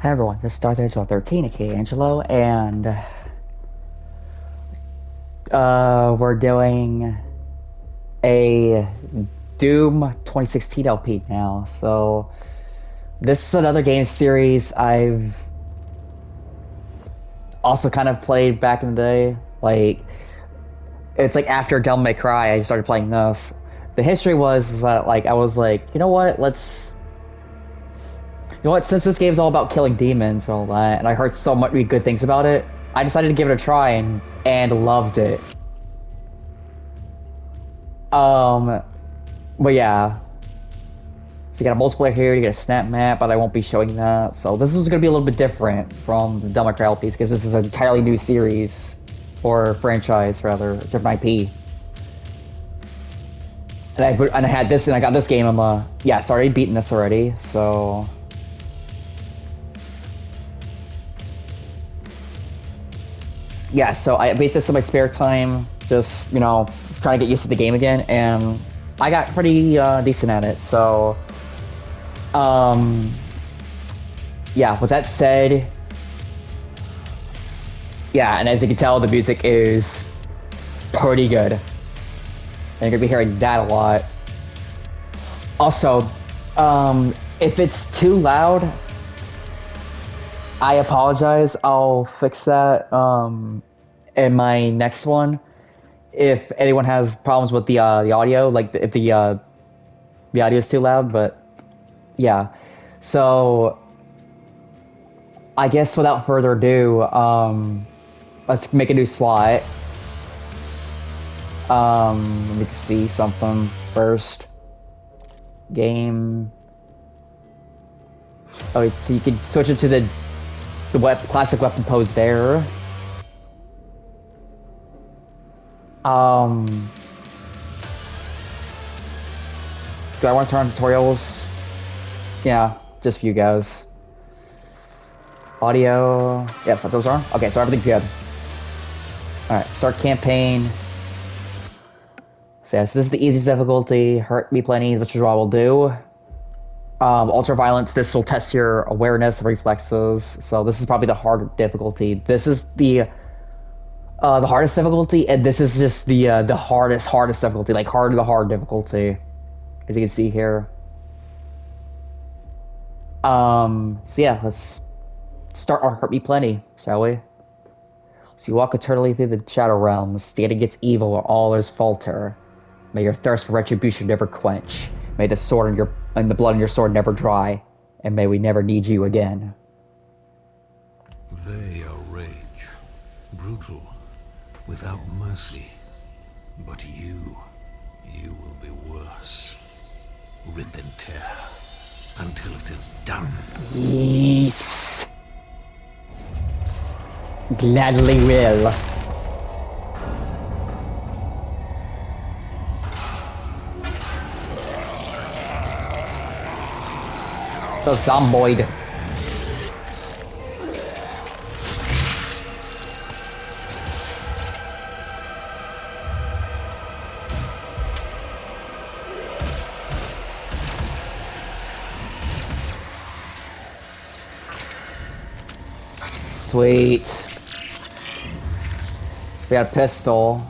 Hi everyone, this is Darth Angelo 13, aka Angelo, and we're doing a Doom 2016 LP now. So this is another game series I've also kind of played back in the day. Like it's like after Devil May Cry, I started playing this. The history was that I was like, you know what, since this game's all about killing demons and all that, and I heard so much good things about it, I decided to give it a try and loved it. Um, but yeah. So you got a multiplayer here, you get a snap map, but I won't be showing that. So this is going to be a little bit different from the Devil May Cry LPs because this is an entirely new series, or franchise rather, different IP. And I had this, and I got this game. Yeah, sorry, beaten this already. So yeah, so I beat this in my spare time, just trying to get used to the game again, and I got pretty decent at it. So yeah, with that said, yeah, and as you can tell, the music is pretty good. And you're gonna be hearing that a lot. Also, if it's too loud, I apologize. I'll fix that in my next one. If anyone has problems with the audio, like if the audio is too loud, but yeah. So I guess without further ado, let's make a new slot. Let me see something first. Game. Oh, so you can switch it to the classic weapon pose there. Do I want to turn on tutorials? Yeah, just for you guys. Audio. Yeah, so those are. Okay, so everything's good. Alright, start campaign. So, yeah, so this is the easiest difficulty. Hurt me plenty, which is what I will do. Ultra violence, this will test your awareness, reflexes. So this is probably the hard difficulty. This is the hardest difficulty, and this is just the hardest difficulty, like hard difficulty, as you can see here. So yeah, let's start our Hurt Me Plenty, shall we? So you walk eternally through the shadow realms, standing against evil where all is falter. May your thirst for retribution never quench. May the sword and the blood in your sword never dry, and may we never need you again. They are rage, brutal, without mercy. But you will be worse. Rip and tear, until it is done. Yes. Gladly will. So zomboid. Sweet. We got a pistol.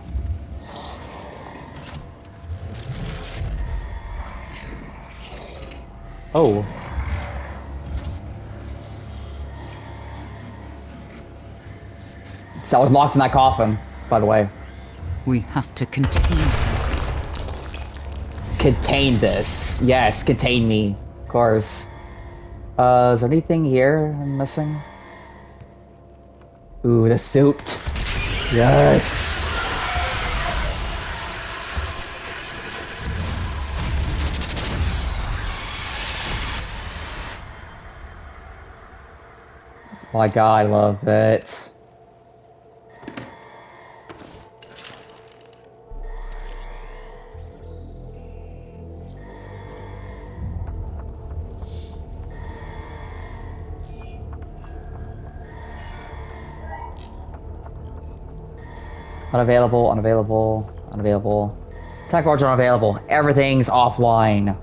Oh. So I was locked in that coffin, by the way. We have to contain this. Contain this. Yes, contain me. Of course. Is there anything here I'm missing? Ooh, the suit. Yes. My God, I love it. Unavailable, unavailable, unavailable. Attack rods are unavailable. Everything's offline.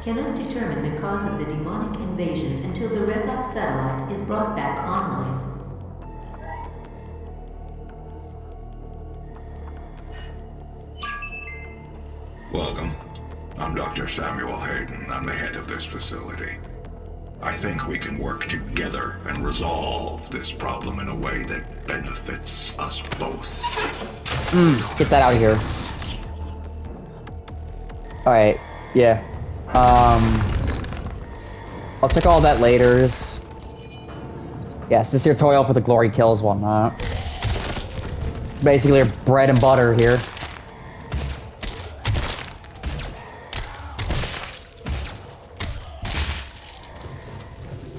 Cannot determine the cause of the demonic invasion until the Resop satellite is brought back online. Welcome. I'm Dr. Samuel Hayden. I'm the head of this facility. I think we can work together and resolve this problem in a way that benefits us both. Get that out of here. Alright, yeah. I'll check all that later. Yes, this here toil for the glory kills whatnot. Basically your bread and butter here.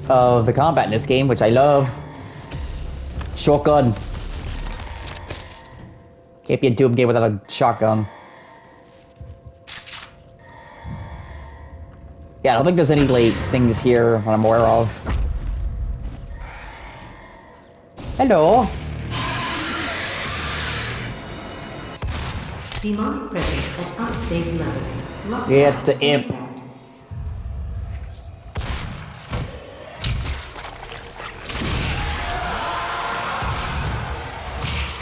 Of the combat in this game, which I love. Shotgun. Can't be a Doom game without a shotgun. Yeah, I don't think there's any, like, things here that I'm aware of. Hello. Demonic presence at unsafe levels. Lockdown Get the in imp. effect.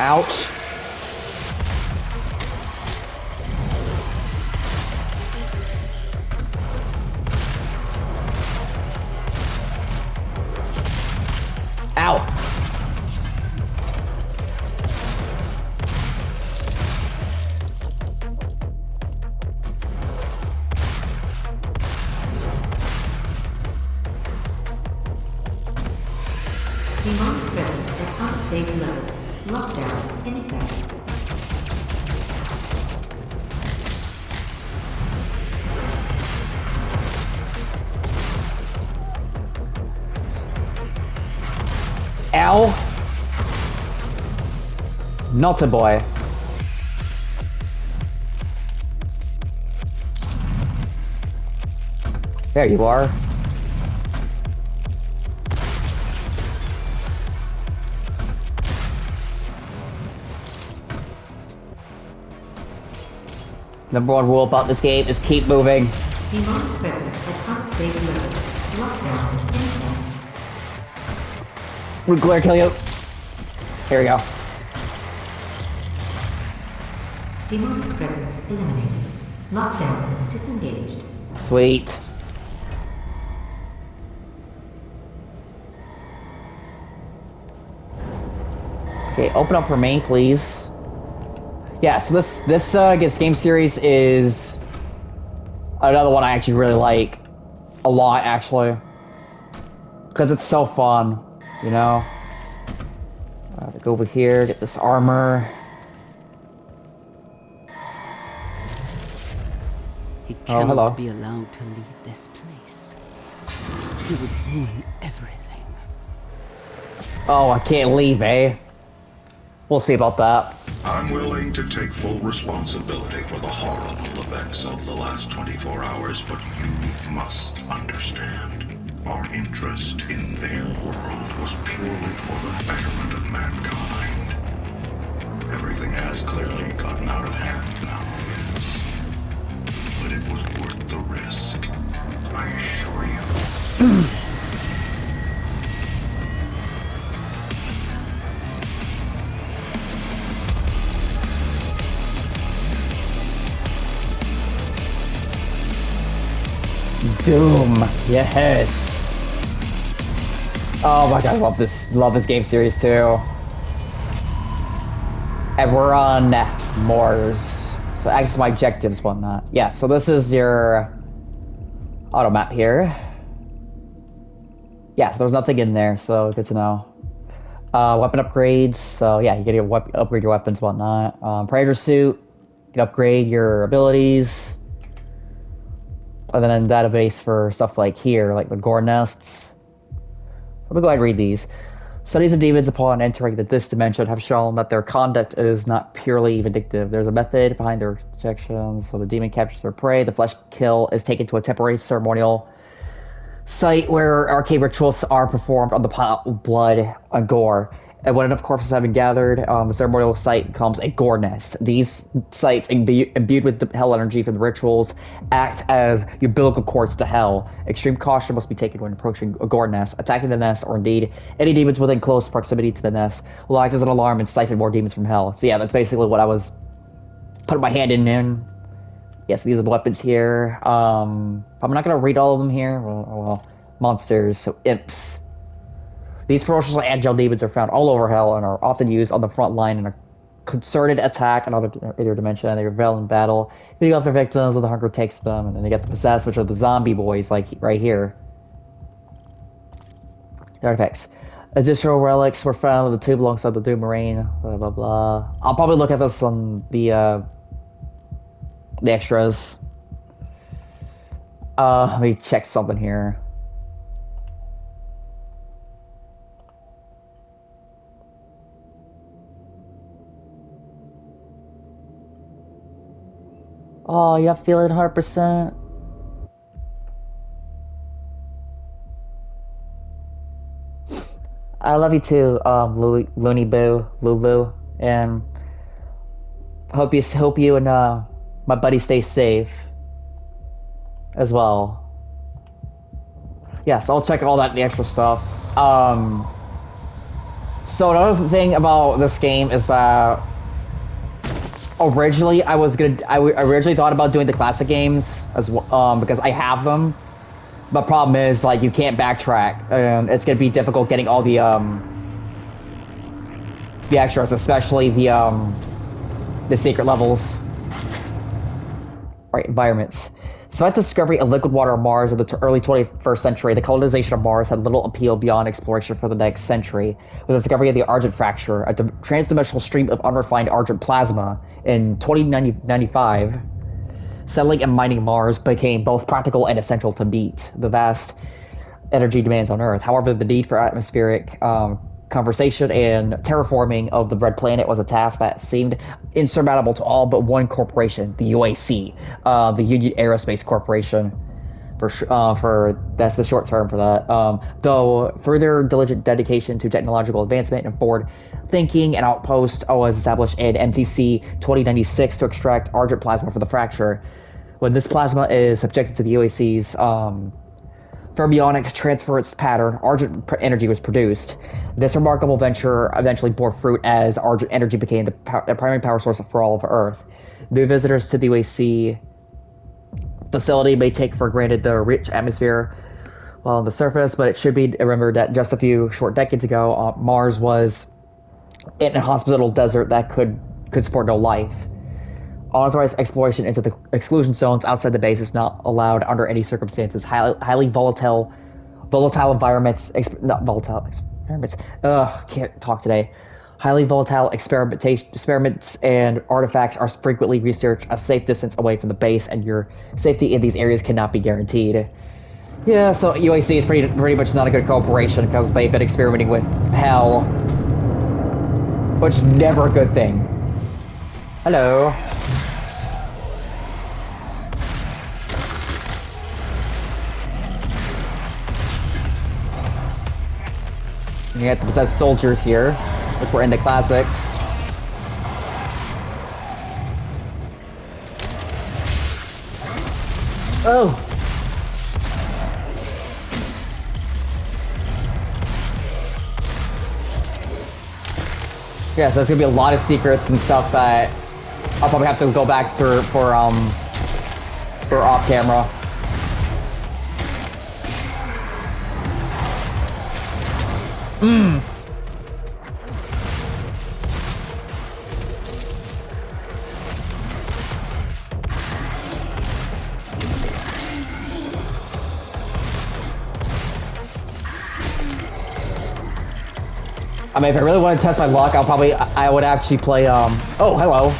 Ouch. Ow. Demonic presence at unsafe levels. Lockdown in effect. Ow. Not a boy. There you are. Number one rule about this game is keep moving. Demonic presence at unsafe levels. Lockdown in effect. Root glare kill you. Here we go. Demonic presence eliminated. Lockdown disengaged. Sweet. Okay, open up for me, please. Yeah, so this game series is another one I actually really like a lot, actually, because it's so fun, you know. Go over here, get this armor. He Oh, cannot hello. be allowed to leave this place. He would ruin everything. Oh, I can't leave, eh? We'll see about that. I'm willing to take full responsibility for the horrible events of the last 24 hours, but you must understand. Our interest in their world was purely for the betterment of mankind. Everything has clearly gotten out of hand now, yes. But it was worth the risk, I assure you. Doom, yes. Oh my god, I love this game series too. And we're on Mars, so access my objectives, whatnot. Yeah, so this is your auto map here. Yeah, so there's nothing in there, so good to know. Weapon upgrades, so yeah, you can upgrade your weapons, whatnot. Predator suit, you can upgrade your abilities. And then a database for stuff like here, like the gore nests. Let me go ahead and read these. Studies of demons upon entering this dimension have shown that their conduct is not purely vindictive. There's a method behind their rejections. So the demon captures their prey. The flesh kill is taken to a temporary ceremonial site where arcane rituals are performed on the pile of blood and gore. And when enough corpses have been gathered, the ceremonial site becomes a gore nest. These sites, imbued with the hell energy from the rituals, act as umbilical cords to hell. Extreme caution must be taken when approaching a gore nest. Attacking the nest, or indeed any demons within close proximity to the nest, will act as an alarm and siphon more demons from hell. So yeah, that's basically what I was putting my hand in. Yes, these are the weapons here. I'm not gonna read all of them here. Well, monsters, so imps. These ferocious agile demons are found all over hell and are often used on the front line in a concerted attack on other dimension. They revel in battle, feeding off their victims when the hunger takes them, and then they get the possessed, which are the zombie boys, like right here. Artifacts. Additional relics were found in the tube alongside the Doom Marine. Blah blah blah. I'll probably look at this on the extras. Let me check something here. Oh, you're not feeling 100%? I love you too, Looney Boo, Lulu, and hope you and my buddy stay safe as well. Yes, I'll check all that the extra stuff. So another thing about this game is that originally I originally thought about doing the classic games as well, because I have them. But problem is, like, you can't backtrack, and it's gonna be difficult getting all the extras, especially the secret levels. Right, environments. Despite the discovery of liquid water on Mars in the early 21st century, the colonization of Mars had little appeal beyond exploration for the next century. With the discovery of the Argent Fracture, a transdimensional stream of unrefined Argent plasma in 2095, settling and mining Mars became both practical and essential to meet the vast energy demands on Earth. However, the need for atmospheric conversation and terraforming of the Red Planet was a task that seemed insurmountable to all but one corporation, the UAC, the Union Aerospace Corporation. For that's the short term for that. Though through their diligent dedication to technological advancement and forward thinking, an outpost was established in MTC 2096 to extract Argent plasma for the fracture. When this plasma is subjected to the UAC's fermionic transference pattern, Argent energy was produced. This remarkable venture eventually bore fruit as Argent energy became the primary power source for all of Earth. New visitors to the UAC facility may take for granted the rich atmosphere while on the surface, but it should be remembered that just a few short decades ago, Mars was in a hospitable desert that could support no life. Unauthorized exploration into the exclusion zones outside the base is not allowed under any circumstances. Highly volatile environments, can't talk today. Highly volatile experiments and artifacts are frequently researched a safe distance away from the base, and your safety in these areas cannot be guaranteed. Yeah, so UAC is pretty much not a good corporation because they've been experimenting with hell, which is never a good thing. Hello. You got the possessed soldiers here, which were in the classics. Oh! Yeah, so there's gonna be a lot of secrets and stuff that I'll probably have to go back for off camera. I mean, if I really want to test my luck, I would actually play, oh, hello.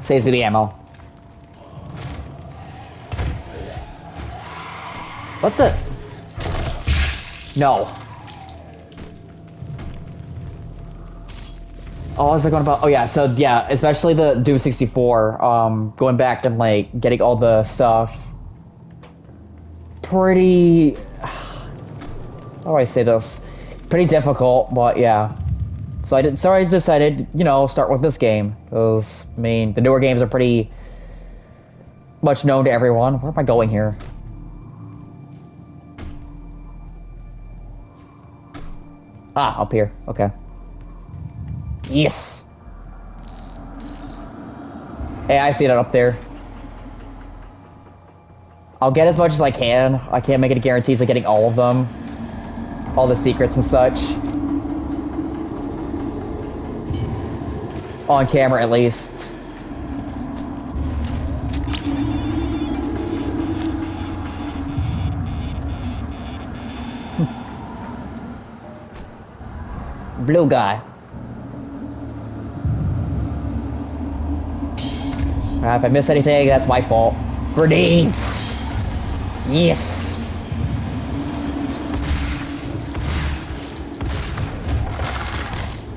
Saves me the ammo. What the? No. Oh, what was I going about? Oh yeah, so yeah, especially the Doom 64. Going back and like getting all the stuff. Pretty. How do I say this? Pretty difficult, but yeah. So I decided, you know, start with this game because I mean the newer games are pretty much known to everyone. Where am I going here? Ah, up here. Okay. Yes. Hey, I see that up there. I'll get as much as I can. I can't make any guarantees of getting all of them. All the secrets and such. On camera, at least. Blue guy. If I miss anything, that's my fault. Grenades! Yes!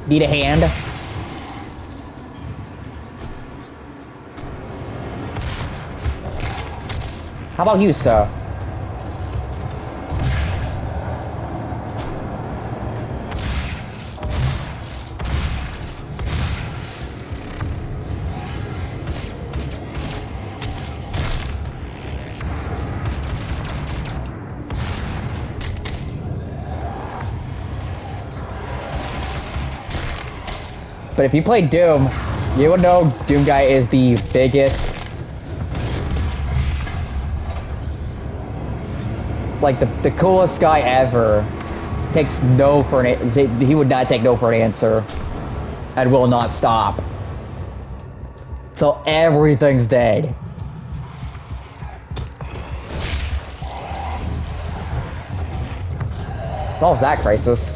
Need a hand? How about you, sir? But if you play Doom, you would know Doom Guy is the biggest, like the coolest guy ever. Takes no for an he would not take no for an answer, and will not stop till everything's dead. Solves that crisis.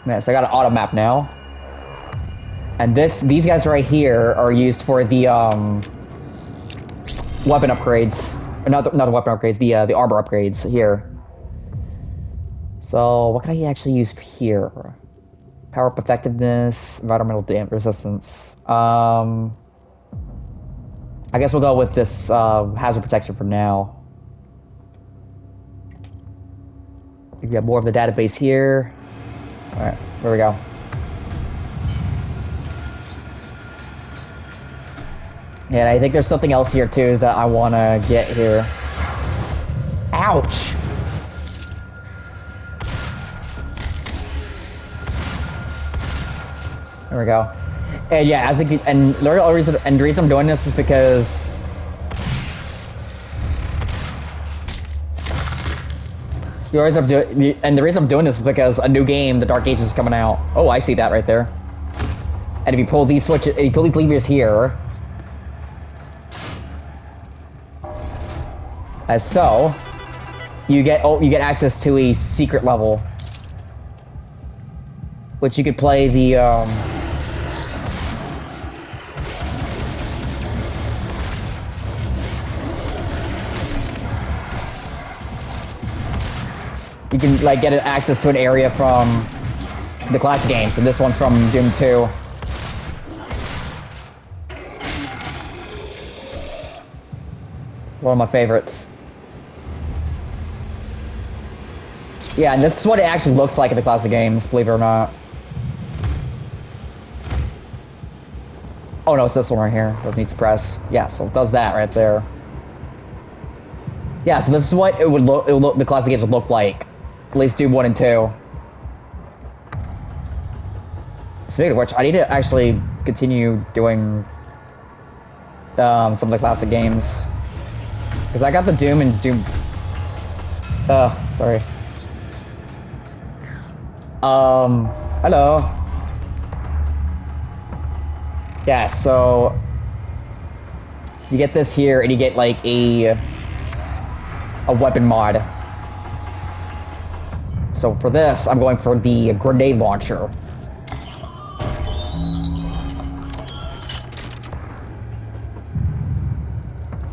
Man, so I got an auto map now. And these guys right here are used for the weapon upgrades. Or not the weapon upgrades, the armor upgrades here. So what can I actually use here? Power up effectiveness, environmental resistance. I guess we'll go with this hazard protection for now. We got more of the database here. Alright, there we go. And I think there's something else here too that I want to get here. Ouch! There we go. And yeah, the reason I'm doing this is because the reason I'm doing this is because a new game, The Dark Ages, is coming out. Oh, I see that right there. And if you pull these switches, if you pull these levers here, as so, you get access to a secret level, which you could play the you can like get access to an area from the classic games, and this one's from Doom 2. One of my favorites. Yeah, and this is what it actually looks like in the classic games, believe it or not. Oh no, it's this one right here. It needs to press. Yeah, so it does that right there. Yeah, so this is what it would look. The classic games would look like. At least Doom 1 and 2. Speaking of which, I need to actually continue doing some of the classic games. Because I got the Doom and Doom... sorry. Hello. Yeah, so... You get this here, and you get, like, a weapon mod. So for this, I'm going for the grenade launcher.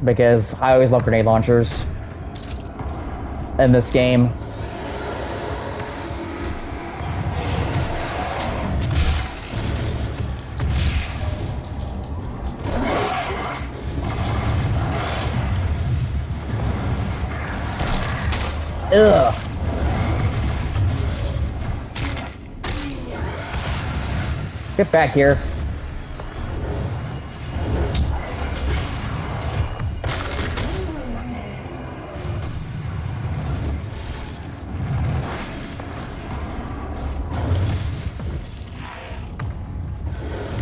Because I always love grenade launchers in this game. Ugh. Get back here.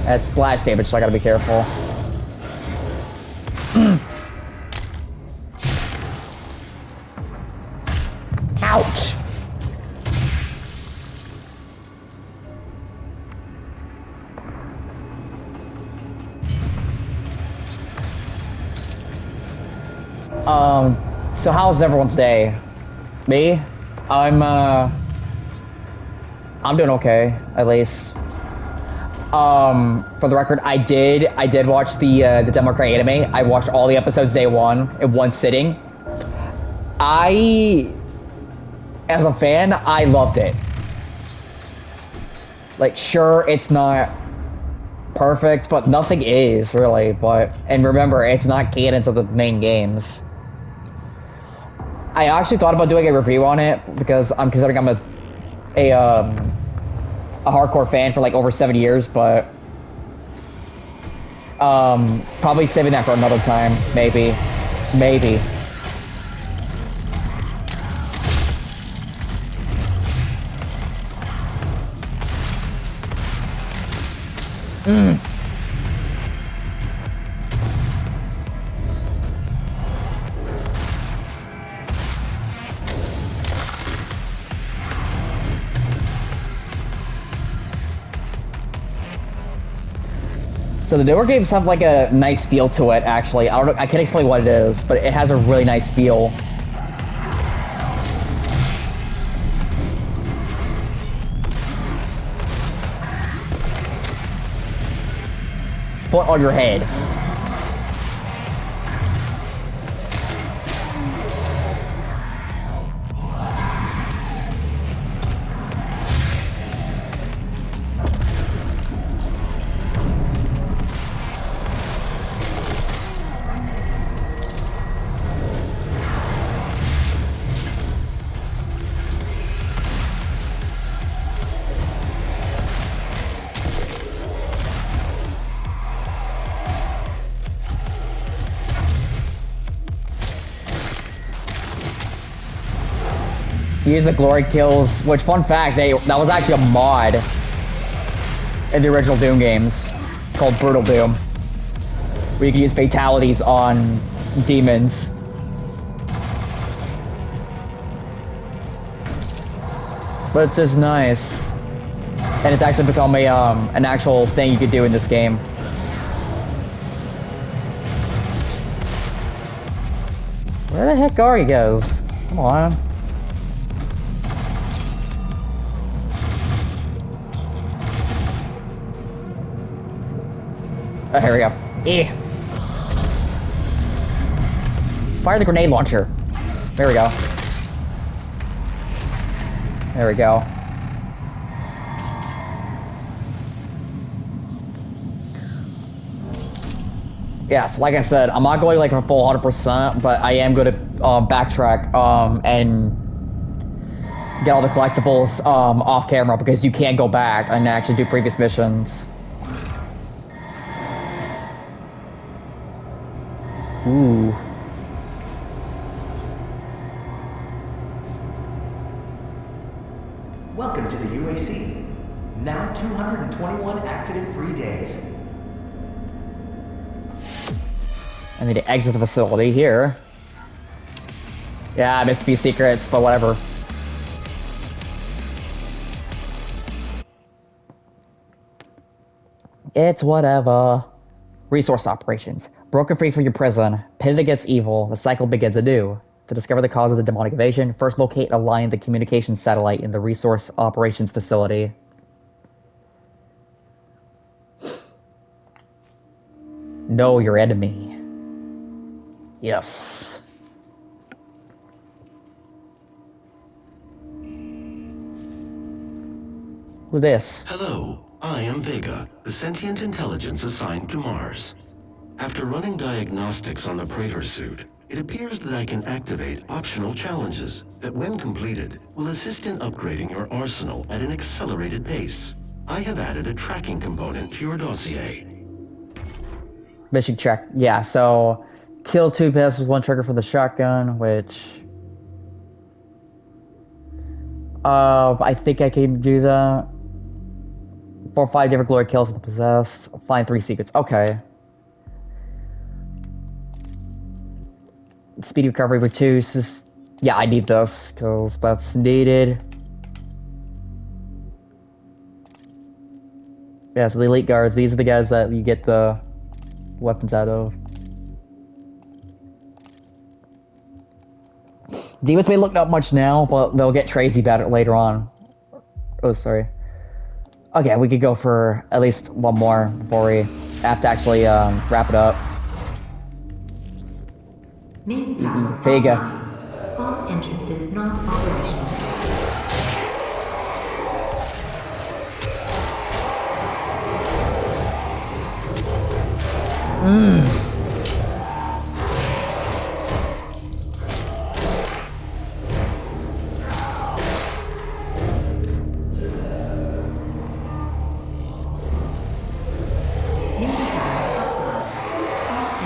That's splash damage, so I gotta be careful. Ouch! So how's everyone's day? Me? I'm doing okay, at least. For the record, I did watch the Democrat anime. I watched all the episodes day one in one sitting. As a fan, I loved it. Like, sure, it's not perfect, but nothing is, really. And remember, it's not canon to the main games. I actually thought about doing a review on it, because I'm considering I'm a hardcore fan for like over 7 years, but probably saving that for another time, maybe. So the newer games have like a nice feel to it, actually. I don't know, I can't explain what it is, but it has a really nice feel. Foot on your head. Use the glory kills, which, fun fact, that was actually a mod in the original Doom games called Brutal Doom, where you can use fatalities on demons. But it's just nice, and it's actually become a an actual thing you could do in this game. Where the heck are you guys? Come on. Oh, here we go. Eh. Fire the grenade launcher. There we go. There we go. Yeah, so like I said, I'm not going like a full 100%, but I am going to backtrack and get all the collectibles off camera, because you can go back and actually do previous missions. Ooh. Welcome to the UAC. Now 221 accident-free days. I need to exit the facility here. Yeah, I missed a few secrets, but whatever. It's whatever. Resource operations. Broken free from your prison, pitted against evil, the cycle begins anew. To discover the cause of the demonic invasion, first locate and align the communications satellite in the resource operations facility. Know your enemy. Yes. Who's this? Hello, I am Vega, the sentient intelligence assigned to Mars. After running diagnostics on the Praetor suit, it appears that I can activate optional challenges that, when completed, will assist in upgrading your arsenal at an accelerated pace. I have added a tracking component to your dossier. Mission check. Yeah, so kill 2 pistols, 1 trigger for the shotgun, which I think I can do that. 4 or 5 different glory kills with the possessed. Find 3 secrets. Okay. Speed recovery reduces. Yeah, I need this because that's needed. Yeah, so the elite guards, these are the guys that you get the weapons out of. Demons may look not much now, but they'll get crazy about it later on. Oh, sorry. Okay, we could go for at least one more before we have to actually wrap it up. Main power Vega. offline. All entrances not operational.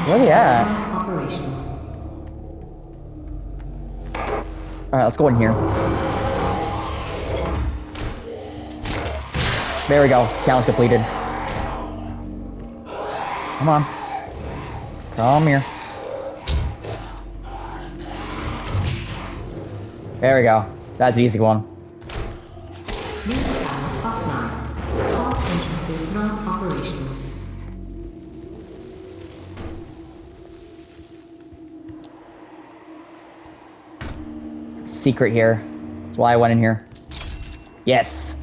Where they at? Operational. Alright, let's go in here. There we go. Challenge completed. Come on. Come here. There we go. That's an easy one. Main power offline. All entrances not operational. Secret here. That's why I went in here. Yes.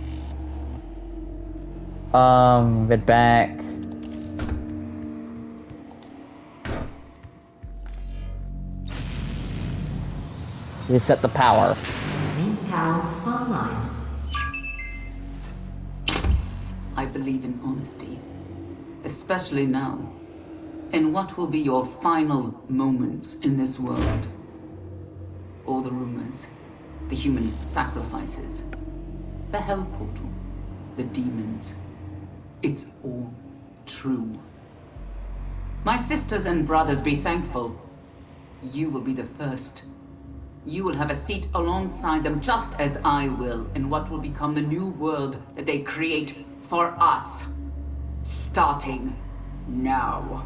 Get back. Reset the power. Main power online. I believe in honesty, especially now, in what will be your final moments in this world. All the rumors, the human sacrifices, the hell portal, the demons. It's all true. My sisters and brothers, be thankful. You will be the first. You will have a seat alongside them, just as I will, in what will become the new world that they create for us. Starting now.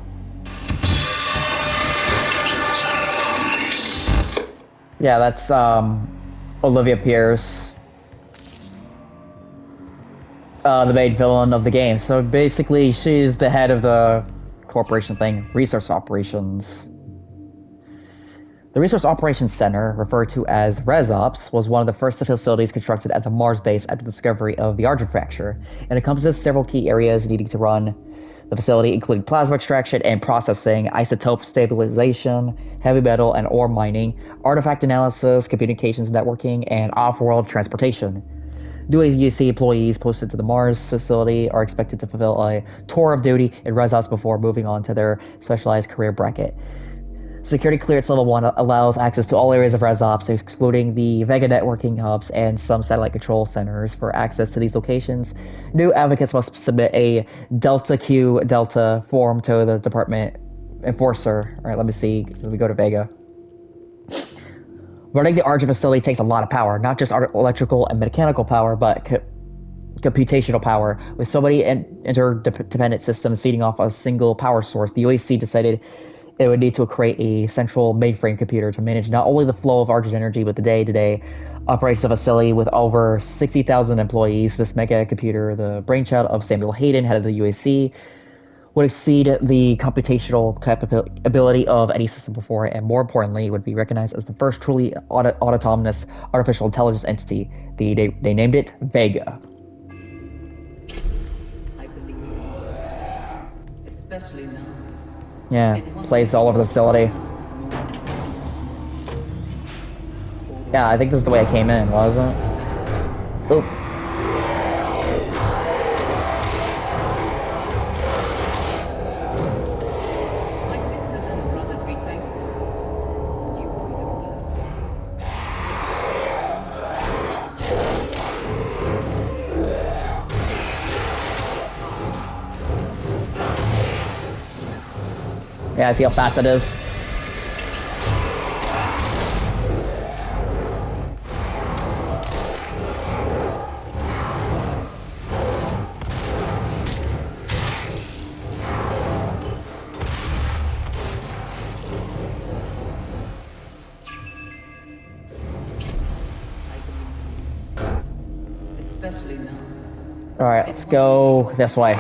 Yeah, that's Olivia Pierce, the main villain of the game. So basically, she's the head of the corporation thing, Resource Operations. The Resource Operations Center, referred to as ResOps, was one of the first facilities constructed at the Mars base after the discovery of the Argent Fracture, and encompasses several key areas needing to run the facility, including plasma extraction and processing, isotope stabilization, heavy metal and ore mining, artifact analysis, communications networking, and off-world transportation. New AUC employees posted to the Mars facility are expected to fulfill a tour of duty in ResOps before moving on to their specialized career bracket. Security clearance level 1 allows access to all areas of ResOps, excluding the Vega networking hubs and some satellite control centers. For access to these locations, new advocates must submit a Delta Q Delta form to the department enforcer. Alright, let me see. Let me go to Vega. Running the Argent facility takes a lot of power, not just electrical and mechanical power, but computational power. With so many interdependent systems feeding off a single power source, the UAC decided it would need to create a central mainframe computer to manage not only the flow of Argent energy, but the day-to-day operations of a facility with over 60,000 employees. This mega computer, the brainchild of Samuel Hayden, head of the UAC, would exceed the computational capability of any system before it, and more importantly, would be recognized as the first truly autonomous artificial intelligence entity. They named it Vega. I believe in honesty, especially now. Yeah, placed all over the facility. Yeah, I think this is the way I came in, wasn't it? Oop. Yeah, see how fast it is? Especially now. Alright, let's go this way.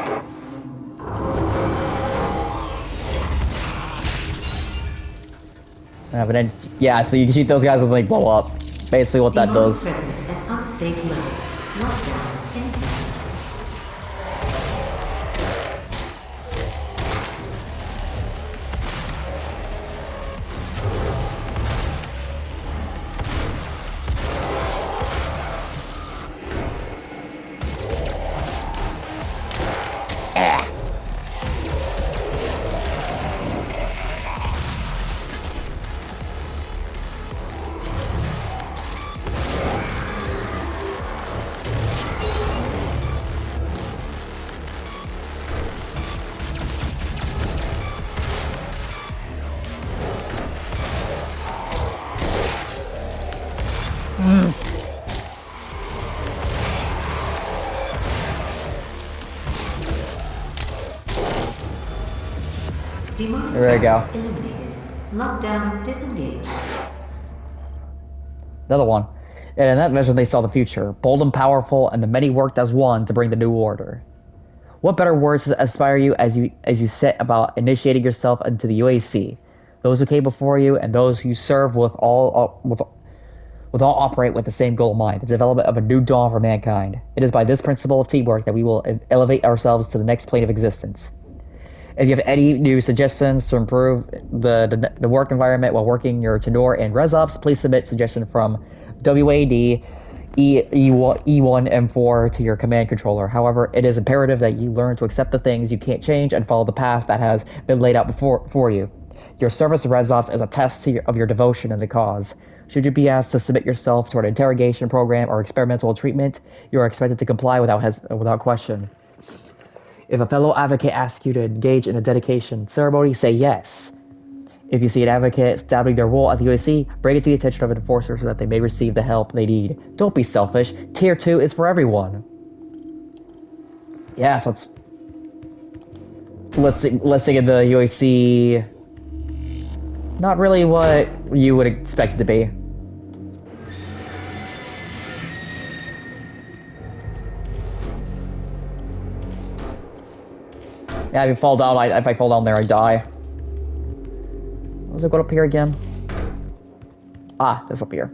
But then, yeah, so you can shoot those guys and they blow up. Basically what that Demonic does. presence at unsafe level. Lockdown infernal. Demonic There we go. presence eliminated. Lockdown disengaged. Another one. And in that vision, they saw the future, bold and powerful, and the many worked as one to bring the new order. What better words to inspire you as you set about initiating yourself into the UAC? Those who came before you and those who serve with all operate with the same goal in mind: the development of a new dawn for mankind. It is by this principle of teamwork that we will elevate ourselves to the next plane of existence. If you have any new suggestions to improve the work environment while working your Tenor and ResOps, please submit suggestion from WAD E1 M4 to your command controller. However, it is imperative that you learn to accept the things you can't change and follow the path that has been laid out for you. Your service to ResOps is a test of your devotion in the cause. Should you be asked to submit yourself to an interrogation program or experimental treatment, you are expected to comply without question. If a fellow advocate asks you to engage in a dedication ceremony, say yes. If you see an advocate stabbing their role at the UAC, bring it to the attention of an enforcer so that they may receive the help they need. Don't be selfish. Tier 2 is for everyone. Yeah, so let's sing in the UAC. Not really what you would expect it to be. Yeah, if I fall down there, I die. Does it go up here again? Ah, it's up here.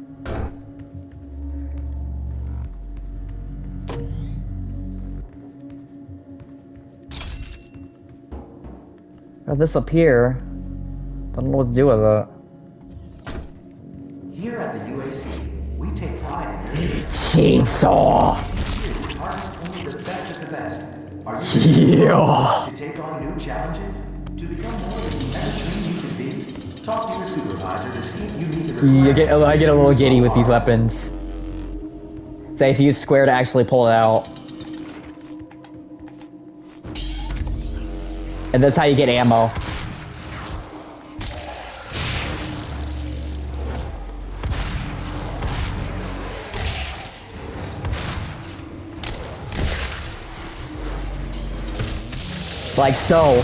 Got this up here. Don't know what to do with it. Here at the UAC, we take pride in your Chainsaw! artists only the best of the best. Are you Yeah! to take on new challenges? To become more than you ever dreamed you could be? Talk to your supervisor to see if you need the I get a little giddy with these weapons. Say, so use square to actually pull it out. And that's how you get ammo. Like so.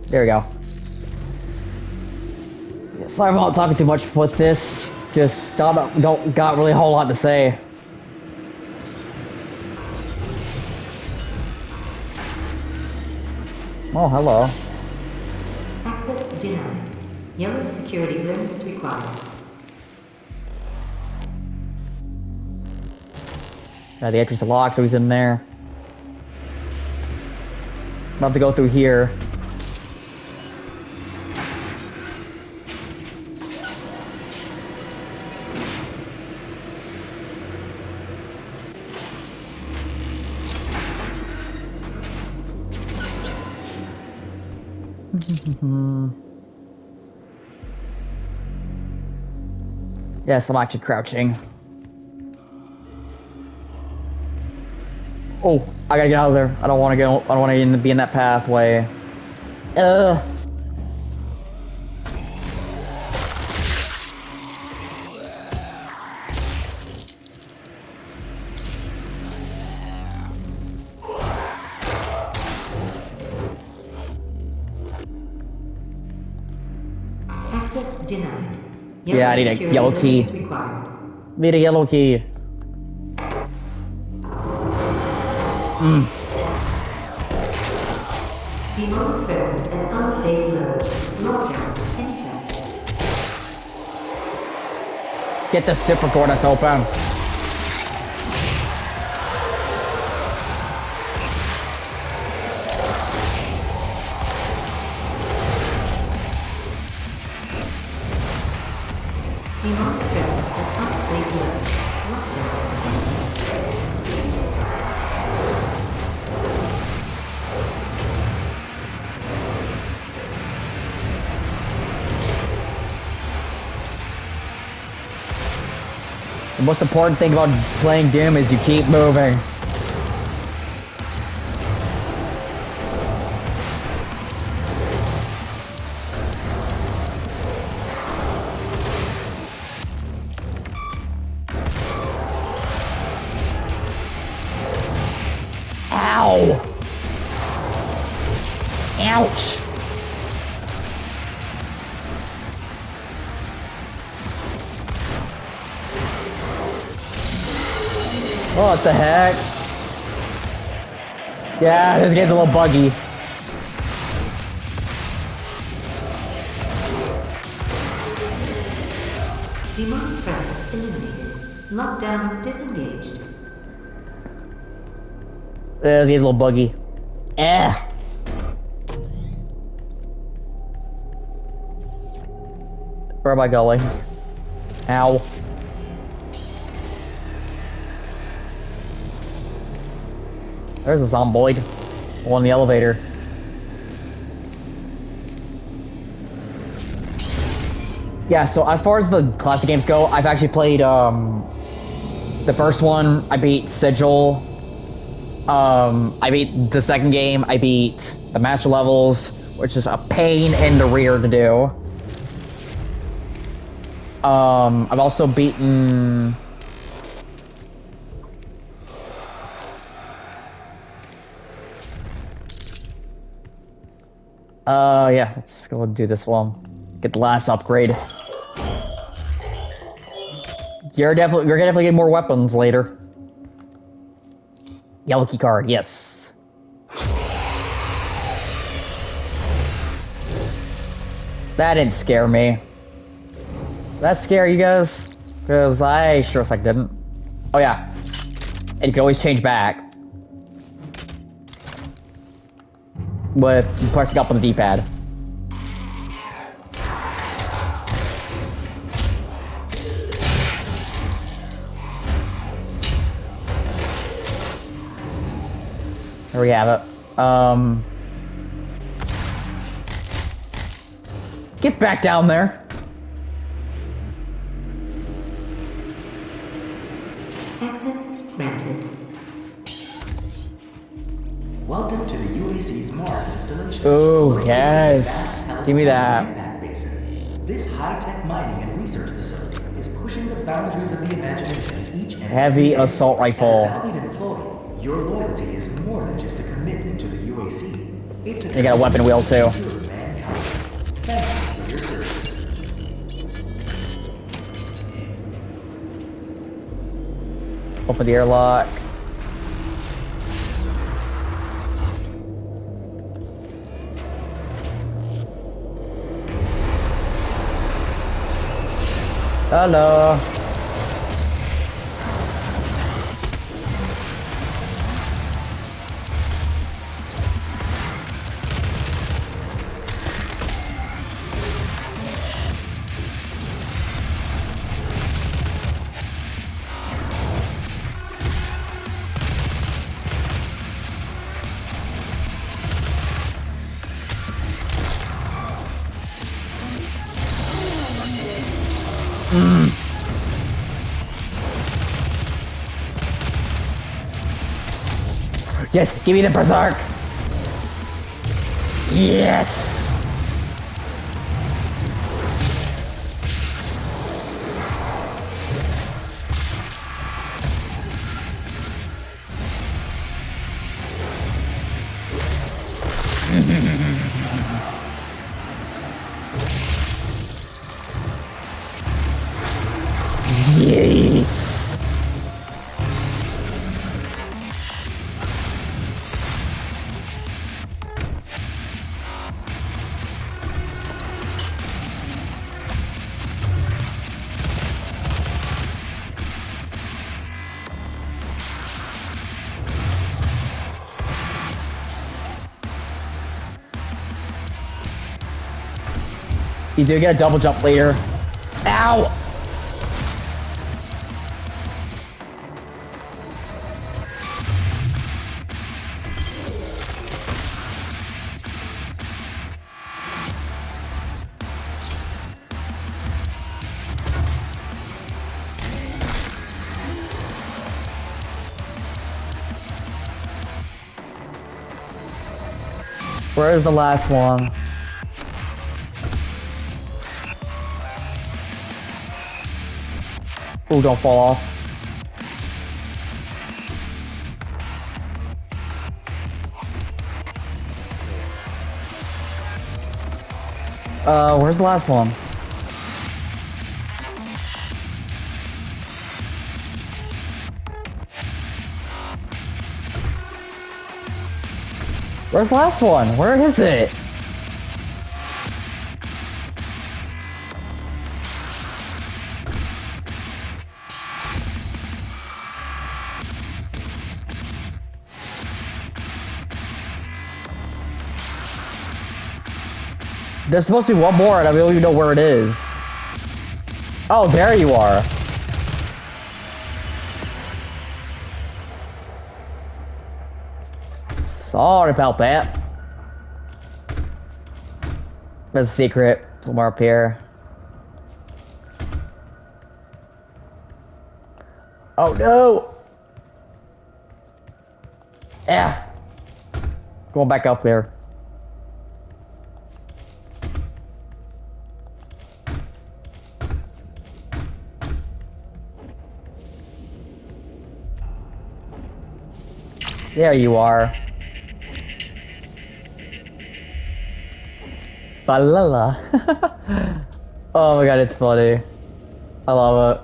There we go. Yeah, sorry about talking too much with this. Just don't got really a whole lot to say. Oh, hello. Access denied. Yellow security clearance required. The entrance is locked, so he's in there. About to go through here. Yes, I'm actually crouching. Oh, I gotta get out of there. I don't want to go. I don't want to be in that pathway. Access denied. Yeah, I need a security yellow key. clearance required. Need a yellow key. Demonic presence at unsafe level. Lockdown in effect. Get the zipper cord us open. Demonic presence at unsafe level. Lockdown. The most important thing about playing Doom is you keep moving. Ow! Ouch! Oh, what the heck? Yeah, this game's a little buggy. Demonic presence eliminated. Lockdown disengaged. This game's a little buggy. Eh. Where am I going? Ow. There's a zomboid on the elevator. Yeah, so as far as the classic games go, I've actually played the first one. I beat Sigil. I beat the second game. I beat the master levels, which is a pain in the rear to do. I've also beaten yeah, let's go and do this one. Get the last upgrade. You're gonna definitely get more weapons later. Yellow key card, yes. That didn't scare me. That scare you guys? Because I sure as heck didn't. Oh yeah. And you can always change back. With pressing up on the D-pad. There we have it. Get back down there. Access granted. Welcome to the UAC's Mars installation. Oh, yes. Give me that. Impact basin. This high-tech mining and research facility is pushing the boundaries of the imagination each and Heavy every day. assault rifle. As a valued employee, your loyalty is more than just a commitment to the UAC. It's a You got a weapon wheel too. Thank you for your service. Open the airlock. Hello. Yes, give me the berserk. Yes. Yes. You do get a double jump later. Ow! Where's the last one? Ooh, don't fall off. Where's the last one? Where's the last one? Where is it? There's supposed to be one more and I don't even know where it is. Oh, there you are. Sorry about that. There's a secret somewhere up here. Oh no! Yeah. Going back up there. There you are. Balala. Oh my god, it's funny. I love it.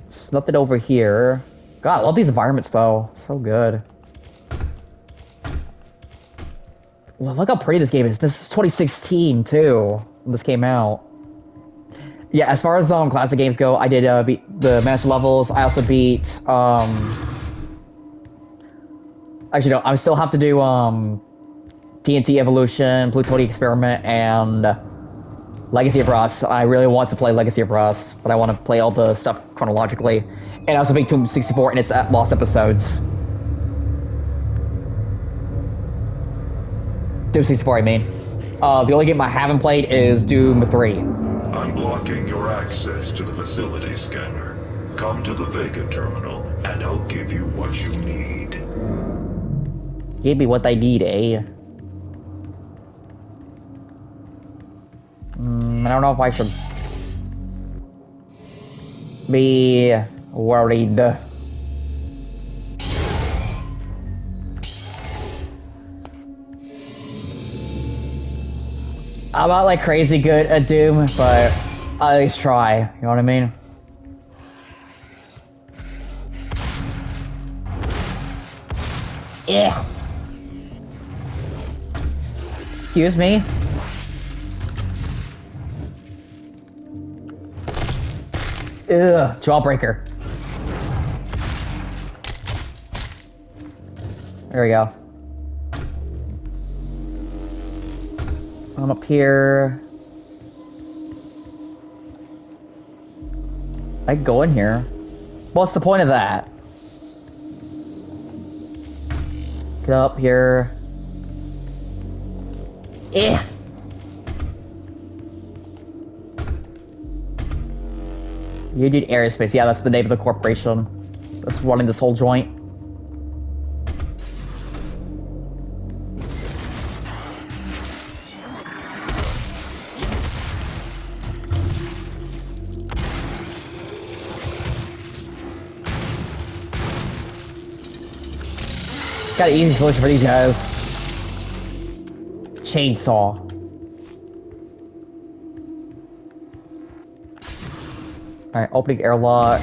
There's nothing over here. God, I love these environments though. So good. Look how pretty this game is. This is 2016 too, when this came out. Yeah, as far as classic games go, I did beat the master levels. I also beat actually no, I still have to do TNT Evolution, Plutonic Experiment, and Legacy of Rust. I really want to play Legacy of Rust, but I want to play all the stuff chronologically. And I also beat Doom 64 in its lost episodes. Doom 64, I mean. The only game I haven't played is Doom 3. I'm blocking your access to the facility scanner. Come to the Vega terminal, and I'll give you what you need. Give me what I need, eh? I don't know if I should be worried. I'm not like crazy good at Doom, but I at least try, you know what I mean? Yeah. Excuse me? Ugh, Jawbreaker. There we go. I'm up here. I can go in here. What's the point of that? Get up here. Eh. Union Aerospace, yeah, that's the name of the corporation that's running this whole joint. Got an easy solution for these guys. Chainsaw. Alright, opening airlock.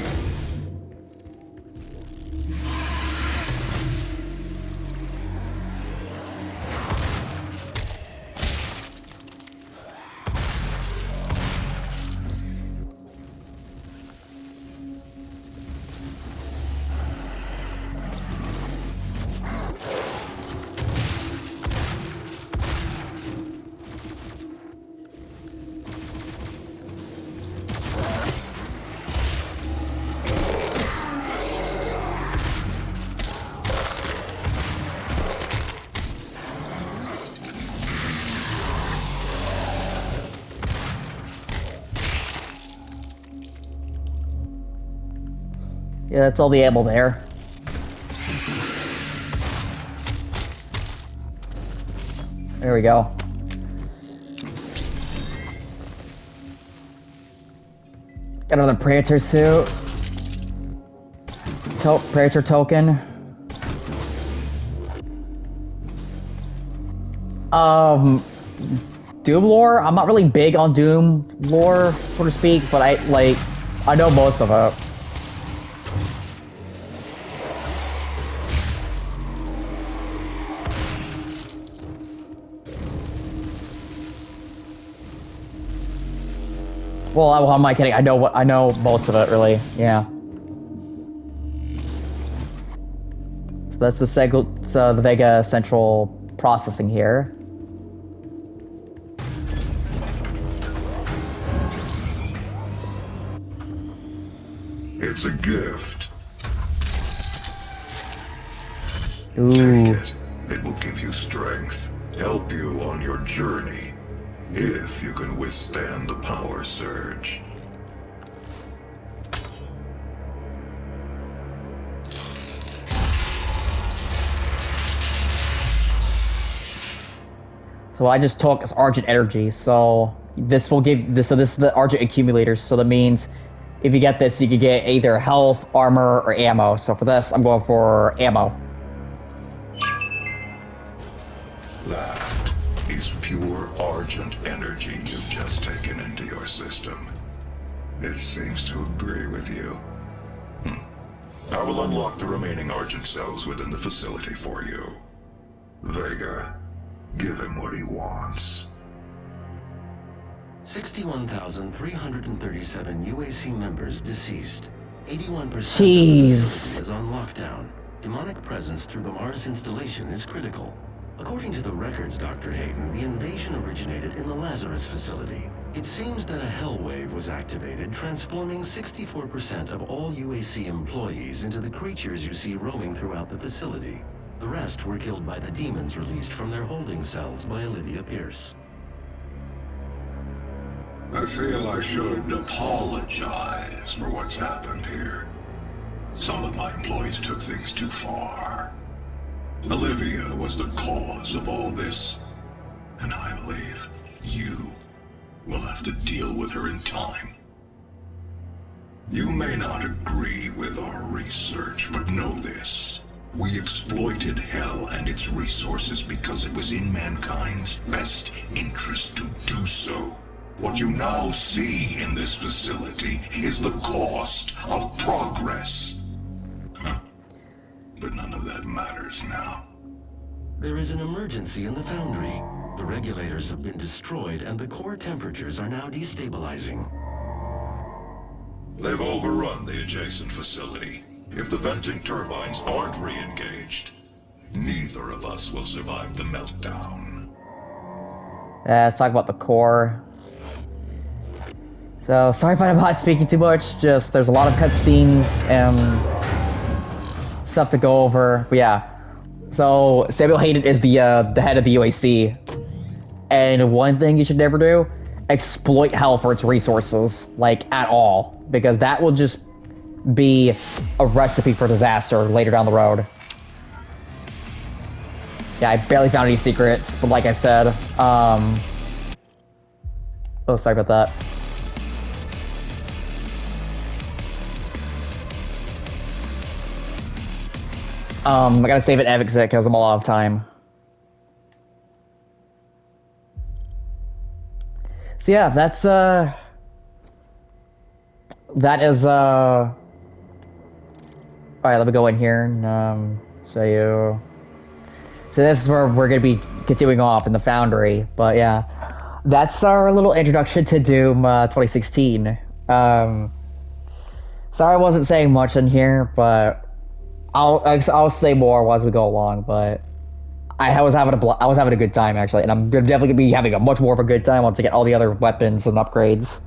Yeah, that's all the ammo there. There we go. Got another Predator suit. Predator token. Doom lore? I'm not really big on Doom lore, so to speak, but I know most of it. Well, how am I kidding? I know most of it, really. Yeah. So that's the Vega Central processing here. It's a gift. Ooh. Take it. It will give you strength, help you on your journey, if you can withstand the power surge. So I just took is Argent Energy, so this will give this. So this is the Argent accumulators. So that means if you get this, you could get either health, armor, or ammo. So for this, I'm going for ammo. That is pure Argent energy you've just taken into your system. It seems to agree with you. I will unlock the remaining Argent cells within the facility for you. Vega, give him what he wants. 61,337 UAC members deceased. 81% of the Jeez. facility is on lockdown. Demonic presence through the Mars installation is critical. According to the records, Dr. Hayden, the invasion originated in the Lazarus facility. It seems that a hell wave was activated, transforming 64% of all UAC employees into the creatures you see roaming throughout the facility. The rest were killed by the demons released from their holding cells by Olivia Pierce. I feel I should apologize for what's happened here. Some of my employees took things too far. Olivia was the cause of all this, and I believe you will have to deal with her in time. You may not agree with our research, but know this. We exploited Hell and its resources because it was in mankind's best interest to do so. What you now see in this facility is the cost of progress. But none of that matters now. There is an emergency in the foundry. The regulators have been destroyed and the core temperatures are now destabilizing. They've overrun the adjacent facility. If the venting turbines aren't re-engaged, neither of us will survive the meltdown. Let's talk about the core. So, sorry if I'm not speaking too much, just there's a lot of cutscenes and stuff to go over. But yeah, so Samuel Hayden is the head of the UAC, And one thing you should never do, exploit hell for its resources, like, at all. Because that will just be a recipe for disaster later down the road. Yeah, I barely found any secrets, but like I said, oh, sorry about that. I gotta save it exit because I'm all out of time. So yeah, that's, that is, alright, let me go in here and, show you. So this is where we're gonna be continuing off in the Foundry, but yeah. That's our little introduction to Doom, 2016. Sorry I wasn't saying much in here, but I'll say more as we go along, but I was having a good time actually, and I'm definitely gonna be having a much more of a good time once I get all the other weapons and upgrades,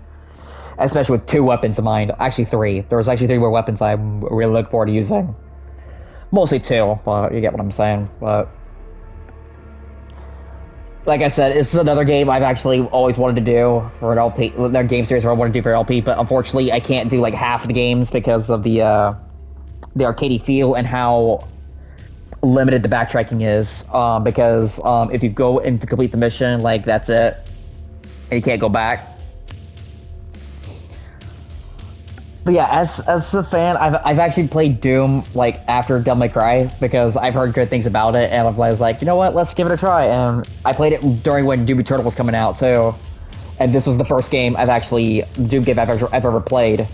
especially with 2 weapons in mind. Actually 3. There was actually 3 more weapons I'm really looking forward to using. Mostly 2, but you get what I'm saying. But like I said, it's another game I've actually always wanted to do for an LP. Their game series where I want to do for LP, but unfortunately I can't do like half of the games because of the arcadey feel and how limited the backtracking is. Because if you go and complete the mission, like that's it, and you can't go back. But yeah, as a fan, I've actually played Doom like after Devil May Cry because I've heard good things about it, and I was like, you know what, let's give it a try. And I played it during when Doom Eternal was coming out too, and this was the first game Doom game I've ever played.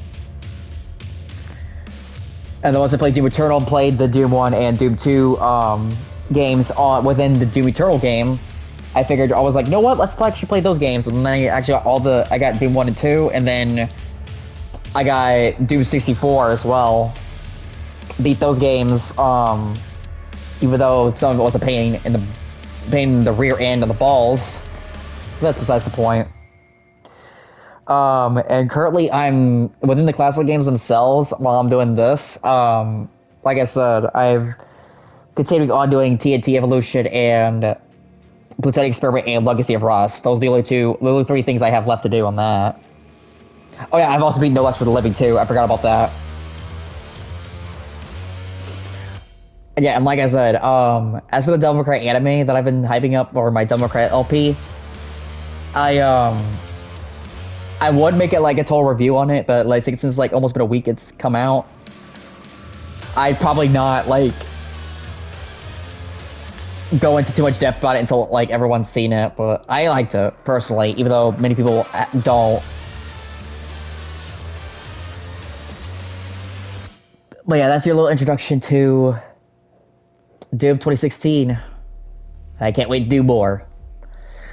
And then once I played Doom Eternal, played the Doom 1 and Doom 2 games within the Doom Eternal game, I figured, I was like, you know what, let's actually play those games. And then I actually got I got Doom 1 and 2, and then I got Doom 64 as well. Beat those games, even though some of it was a pain in the rear end of the balls. But that's besides the point. And currently I'm within the classic games themselves while I'm doing this. Like I said, I've continuing on doing TNT Evolution and Plutonic Experiment and Legacy of Rust. Those are the only 3 things I have left to do on that. Oh yeah, I've also beaten No Less for the Living too. I forgot about that. And yeah, and like I said, as for the Devil May Cry anime that I've been hyping up, or my Devil May Cry LP, I would make it like a total review on it, but like since like almost been a week it's come out, I'd probably not like go into too much depth about it until like everyone's seen it. But I liked it personally, even though many people don't. But yeah, that's your little introduction to Doom 2016. I can't wait to do more.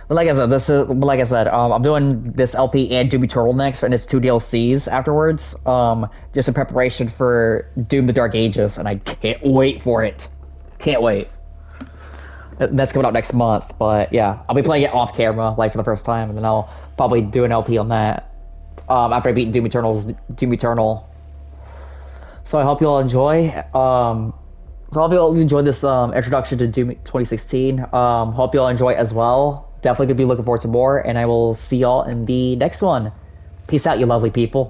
But like I said, I'm doing this LP and Doom Eternal next, and it's 2 DLCs afterwards, just in preparation for Doom: The Dark Ages, and I can't wait for it. Can't wait. That's coming out next month, but yeah, I'll be playing it off camera, like for the first time, and then I'll probably do an LP on that after I beat Doom Eternal. So I hope you all enjoy. So I hope you all enjoyed this introduction to Doom 2016. Hope you all enjoy as well. Definitely gonna be looking forward to more, and I will see y'all in the next one. Peace out, you lovely people.